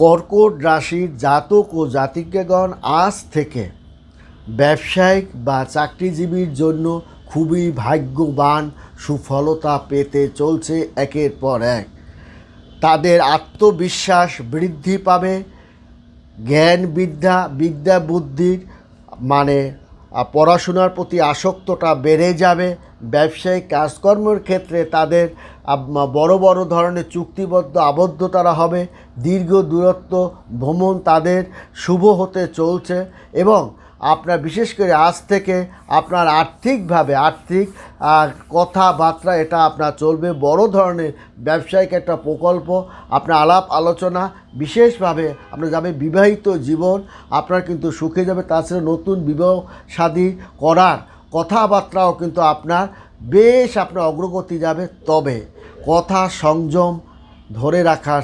কর্কট রাশির জাতক ও জাতিকাগণ আজ থেকে ব্যবসায়িক বা চাকরিজীবীর জন্য খুবই ভাগ্যবান সুফলতা পেতে চলছে একের পর এক। তাদের আত্মবিশ্বাস বৃদ্ধি পাবে, জ্ঞান বিদ্যা বুদ্ধির পড়াশোনার প্রতি আসক্তটা বেড়ে যাবে। ব্যবসায়িক কাজকর্মের ক্ষেত্রে তাদের বড় বড় ধরনের চুক্তিবদ্ধ আবদ্ধতারা হবে। দীর্ঘ দূরত্ব ভ্রমণ তাদের শুভ হতে চলছে এবং আপনার বিশেষ করে আজ থেকে আপনার আর্থিক কথাবার্তা এটা আপনার চলবে। বড় ধরনের ব্যবসায়িক একটা প্রকল্প আপনার আলাপ আলোচনা বিশেষভাবে আপনার যাবে। বিবাহিত জীবন আপনার কিন্তু সুখে যাবে। তাছাড়া নতুন বিবাহ শাদী করার কথাবার্তাও কিন্তু আপনার বেশ আপনার অগ্রগতি যাবে। তবে কথা সংযম ধরে রাখার